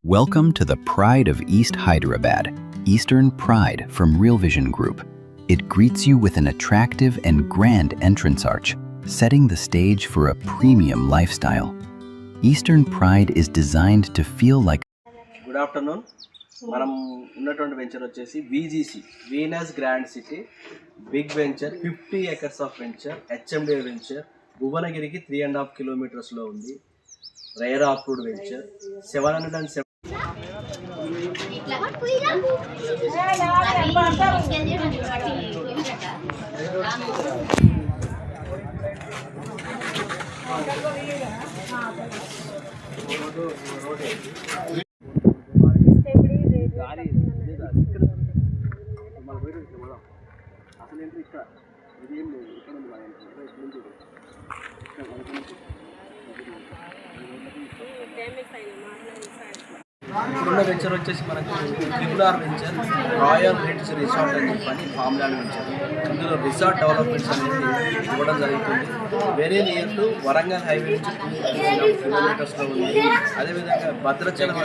Welcome to the Pride of East Hyderabad, Eastern Pride from Real Vision Group. It greets you with an attractive and grand entrance arch, setting the stage for a premium lifestyle. Eastern Pride is designed to feel like. Good afternoon. మనం ఉన్నటువంటి venture వచ్చేసి VGC Venus grand city big venture 50 acres of venture HMDA venture భువనగిరికి 3.5 kilometers లో ఉంది. Rare approved venture 707 ఇప్పుడున్న venture వచ్చేసి మనకు triple venture royal writs resort అని చెప్పని ఫామ్లాండ్ వెంచర్. ఇందులో రిసార్ట్ డెవలప్మెంట్స్ అనేది ఇవ్వడం జరుగుతుంది. Very near to Warangal highway నుంచి 2 kilometers ఉంది. అదేవిధంగా భద్రాచలం.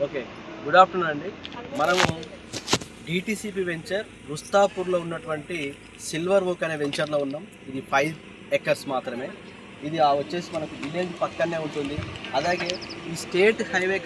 ఓకే, గుడ్ ఆఫ్టర్నూన్ అండి. మనము DTCP వెంచర్ రుస్తాపూర్లో ఉన్నటువంటి సిల్వర్ ఓక్ అనే వెంచర్లో ఉన్నాం. ఇది 5 acres మాత్రమే. ఇది వచ్చేసి మనకు విలేజ్ పక్కనే ఉంటుంది. అలాగే ఈ state highway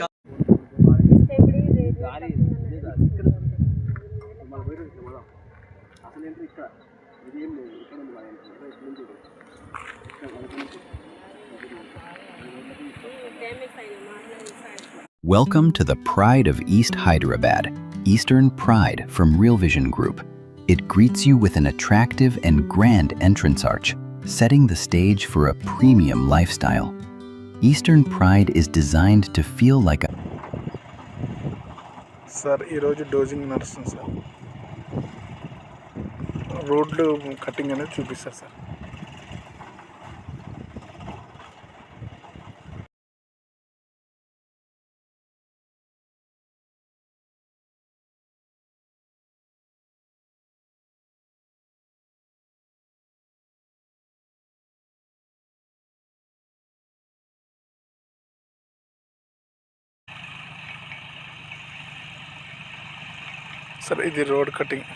Welcome to the Pride of East Hyderabad, Eastern Pride from Real Vision Group. It greets you with an attractive and grand entrance arch, setting the stage for a premium lifestyle. Eastern Pride is designed to feel like a. Sir ఈరోజు డోజింగ్ నడుస్తుంది sir. రోడ్లు cutting అనేది చూపిస్తారు sir. Sir ఇది road cutting.